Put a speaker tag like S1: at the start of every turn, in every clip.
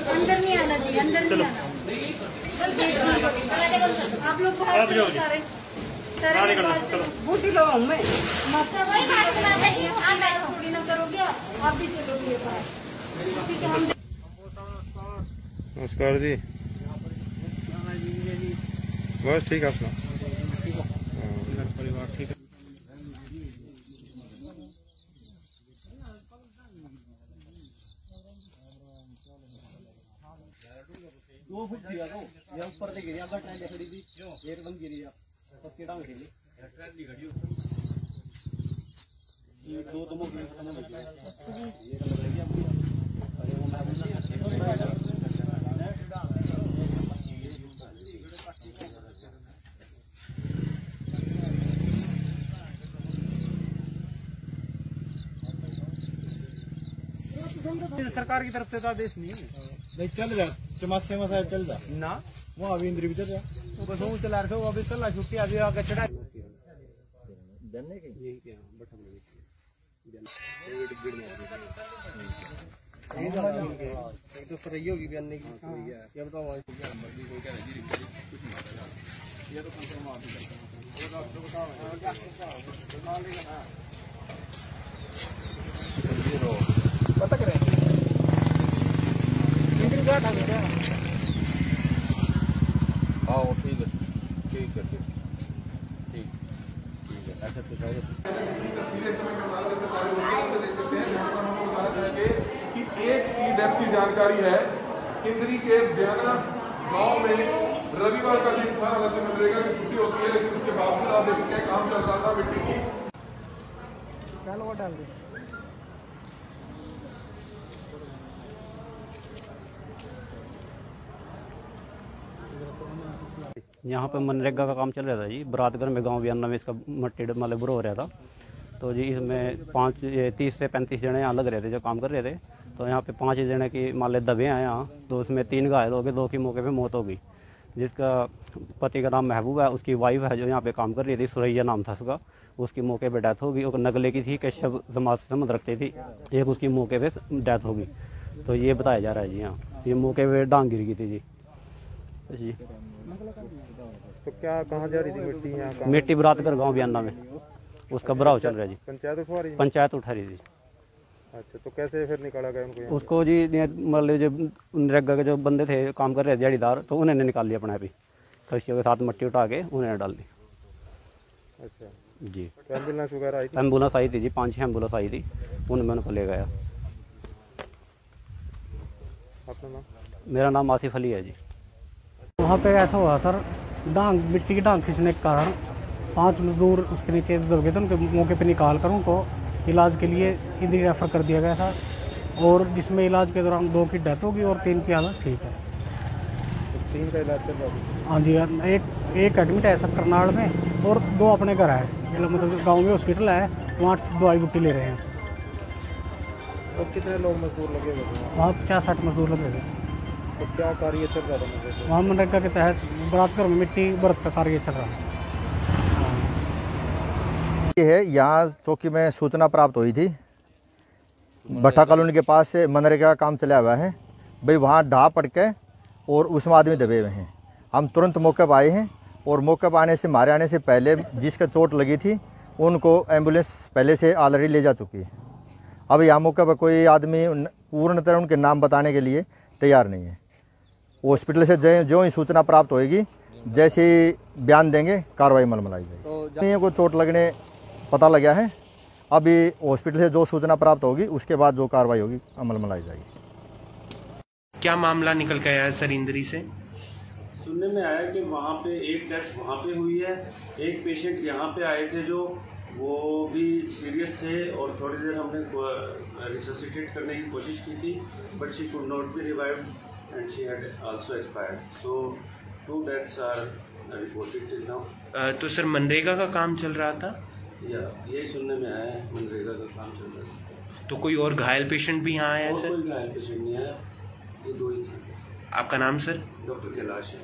S1: अंदर नहीं आना चाहिए, अंदर नहीं आना। आप लोग बूटी लो मैं थोड़ी ना करोगे, आप भी चलोगे।
S2: नमस्कार जी। बस ठीक है अपना परिवार ठीक है।
S3: दो फुट गिरा तो या ऊपर से गिरी अगर ट्रेन खड़ी थी एकदम गिरी तो केड़ा में गिरी ट्रेन नहीं खड़ी ये दो तुम ये
S4: सरकार की तरफ से तो आदेश नहीं है
S3: नहीं चल रहा चमासे में साहब चल रहा
S4: ना,
S3: वो अभी इंद्र भी चल रहा
S4: बस वो चला रहे हो अभी चल रहा छुट्टी अभी आगे चढ़ा
S3: जानने के
S4: यही क्या बटन
S3: एक तो फ्री होगी जानने की क्या बताऊं ये तो कंफर्म आप भी करते हैं पता करें
S2: आओ ठीक है ठीक है ठीक है ऐसा तो
S5: कि एक की डेथ की जानकारी है किंदरी के ब्याना गांव में रविवार का दिन था। हालांकि मनरेगा की छुट्टी होती है लेकिन उसके बावजूद आप देखते हैं काम चलता था मिट्टी की
S3: डाल दे।
S6: यहाँ पे मनरेगा का काम चल रहा था जी, बरातगढ़ में गांव बियाना में इसका मट्टी मतलब बुरो हो रहा था। तो जी इसमें 30 से 35 जने यहाँ लग रहे थे जो काम कर रहे थे। तो यहाँ पे 5 जने की मान ले दबे हैं यहाँ, तो उसमें 3 घायल हो गए, 2 की मौके पे मौत हो गई। जिसका पति का नाम महबूब है, उसकी वाइफ है जो यहाँ पे काम कर रही थी, सुरैया नाम था उसका, उसकी मौके पे डेथ हो गई। और नगले की थी कश्यप समाज से संबंध रखती थी, एक उसकी मौके पे डेथ हो गई। तो ये बताया जा रहा है जी। यहाँ ये मौके पे डांग गिर गई थी जी। जी
S2: तो क्या कहाँ जा रही थी मिट्टी? यहाँ
S6: मिट्टी बरातगढ़ गांव बियाना में उसका भराव चल रहा है जी।
S2: पंचायत उठवा रही?
S6: पंचायत उठा रही थी।
S2: अच्छा, तो कैसे फिर निकाला गया उनको?
S6: उसको जी मतलब जो नरेगा के जो बंदे थे काम कर रहे थे दिहाड़ीदार, तो उन्होंने निकाल लिया अपने आप ही, कशियों के साथ मट्टी उठा के उन्होंने डाल दी।
S2: अच्छा
S6: जी।
S2: तो एम्बुलेंस वगैरह आई थी?
S6: एम्बुलेंस आई थी जी, 5-6 एम्बुलेंस आई थी, उनमें उनको ले गया।
S2: अपना नाम?
S6: मेरा नाम आसिफ अली है जी।
S7: वहाँ पे ऐसा हुआ सर, डांग मिट्टी की डांग खींचने के कारण 5 मजदूर उसके नीचे दब गए थे। उनके मौके पे निकाल कर उनको इलाज के लिए इंद्री रेफर कर दिया गया था, और जिसमें इलाज के दौरान 2 की डेथ होगी और 3 की हालत ठीक है।
S2: तो 3 का इलाज चल रहा है?
S7: हाँ जी, एक एडमिट है सर करनाल में, और 2 अपने घर है, मतलब गाँव में हॉस्पिटल है, वहाँ दवाई बूटी ले रहे हैं।
S2: तो कितने लोग मजदूर लगे हुए?
S7: वहाँ 50-60 मजदूर लगे हुए।
S2: तो क्या कार्य चल रहा था?
S7: वहाँ मनरेगा के तहत बरातगढ़ में मिट्टी बरत का कार्य चल रहा है।
S8: है यहाँ चौकी में सूचना प्राप्त हुई थी, भट्टा कॉलोनी के पास से मनरेगा का काम चला हुआ है भाई, वहाँ ढा पड़ के और उसमें आदमी दबे हुए हैं। हम तुरंत मौके पर आए हैं, और मौके पर आने से हमारे आने से पहले जिसका चोट लगी थी उनको एम्बुलेंस पहले से ऑलरेडी ले जा चुकी है। अब यहाँ मौके पर कोई आदमी पूर्ण तरह उनके नाम बताने के लिए तैयार नहीं है। हॉस्पिटल से जो ही सूचना प्राप्त होएगी, जैसे ही बयान देंगे कार्रवाई अमल में लाई जाएगी। को चोट लगने पता लगा है, अभी हॉस्पिटल से जो सूचना प्राप्त होगी उसके बाद जो कार्रवाई होगी अमल में लाई जाएगी।
S9: क्या मामला निकल के आया है सर इंद्री से?
S10: सुनने में आया कि वहाँ पे एक डेथ वहाँ पे हुई है, एक पेशेंट यहाँ पे आए थे जो वो भी सीरियस थे, और थोड़ी देर हमने रिससिटेट करने की कोशिश की थी, but she could not be revived and she had also expired. So 2 deaths are reported till now.
S9: तो सर मनरेगा का काम चल रहा था?
S10: या यही सुनने में आया है, मनरेगा का काम चल रहा था।
S9: तो कोई और घायल पेशेंट भी यहाँ आया सर?
S10: कोई घायल पेशेंट नहीं आया, ये 2 ही थे।
S9: आपका नाम सर?
S10: डॉक्टर कैलाश है।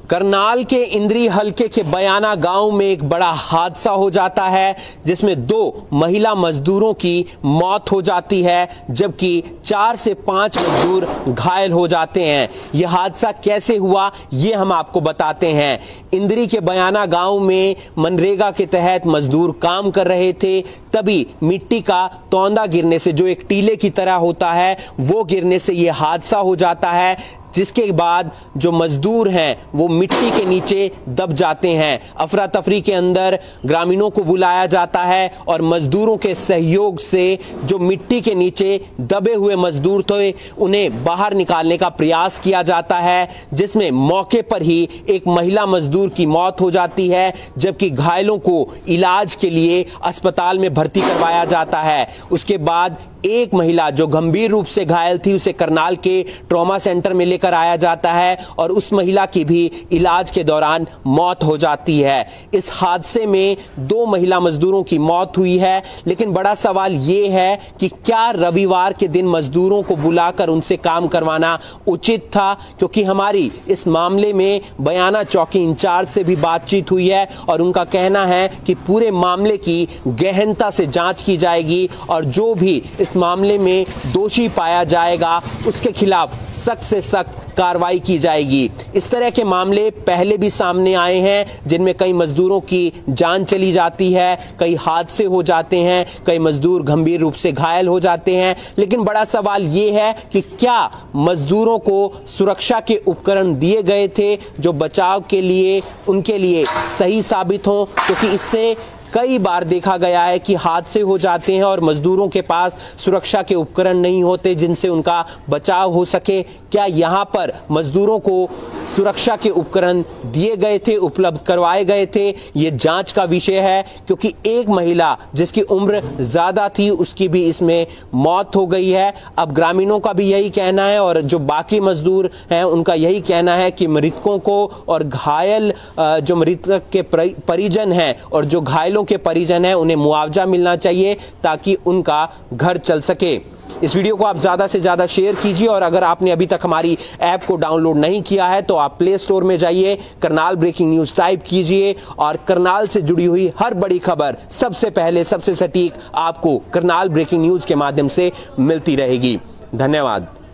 S11: करनाल के इंद्री हलके के बयाना गांव में एक बड़ा हादसा हो जाता है जिसमें 2 महिला मजदूरों की मौत हो जाती है जबकि 4 से 5 मजदूर घायल हो जाते हैं। यह हादसा कैसे हुआ ये हम आपको बताते हैं। इंद्री के बयाना गांव में मनरेगा के तहत मजदूर काम कर रहे थे, तभी मिट्टी का तौंदा गिरने से, जो एक टीले की तरह होता है, वो गिरने से यह हादसा हो जाता है, जिसके बाद जो मजदूर हैं वो मिट्टी के नीचे दब जाते हैं। अफरा तफरी के अंदर ग्रामीणों को बुलाया जाता है और मजदूरों के सहयोग से जो मिट्टी के नीचे दबे हुए मजदूर थे उन्हें बाहर निकालने का प्रयास किया जाता है, जिसमें मौके पर ही एक महिला मजदूर की मौत हो जाती है जबकि घायलों को इलाज के लिए अस्पताल में भर्ती करवाया जाता है। उसके बाद एक महिला जो गंभीर रूप से घायल थी उसे करनाल के ट्रॉमा सेंटर में लेकर आया जाता है और उस महिला की भी इलाज के दौरान मौत हो जाती है। इस हादसे में 2 महिला मजदूरों की मौत हुई है, लेकिन बड़ा सवाल ये है कि क्या रविवार के दिन मजदूरों को बुलाकर उनसे काम करवाना उचित था, क्योंकि हमारी इस मामले में बयाना चौकी इंचार्ज से भी बातचीत हुई है और उनका कहना है कि पूरे मामले की गहनता से जांच की जाएगी और जो भी इस मामले में दोषी पाया जाएगा उसके खिलाफ सख्त से सख्त कार्रवाई की जाएगी। इस तरह के मामले पहले भी सामने आए हैं जिनमें कई मजदूरों की जान चली जाती है, कई हादसे हो जाते हैं, कई मजदूर गंभीर रूप से घायल हो जाते हैं। लेकिन बड़ा सवाल यह है कि क्या मजदूरों को सुरक्षा के उपकरण दिए गए थे जो बचाव के लिए उनके लिए सही साबित हों, क्योंकि इससे कई बार देखा गया है कि हादसे हो जाते हैं और मजदूरों के पास सुरक्षा के उपकरण नहीं होते जिनसे उनका बचाव हो सके। क्या यहाँ पर मजदूरों को सुरक्षा के उपकरण दिए गए थे, उपलब्ध करवाए गए थे? ये जांच का विषय है, क्योंकि एक महिला जिसकी उम्र ज्यादा थी उसकी भी इसमें मौत हो गई है। अब ग्रामीणों का भी यही कहना है और जो बाकी मजदूर हैं उनका यही कहना है कि मृतकों को और घायल जो मृतक के परिजन हैं और जो घायलों के परिजन हैं उन्हें मुआवजा मिलना चाहिए ताकि उनका घर चल सके। इस वीडियो को आप ज्यादा से ज्यादा शेयर कीजिए और अगर आपने अभी तक हमारी ऐप को डाउनलोड नहीं किया है तो आप प्ले स्टोर में जाइए, करनाल ब्रेकिंग न्यूज टाइप कीजिए और करनाल से जुड़ी हुई हर बड़ी खबर सबसे पहले, सबसे सटीक आपको करनाल ब्रेकिंग न्यूज के माध्यम से मिलती रहेगी। धन्यवाद।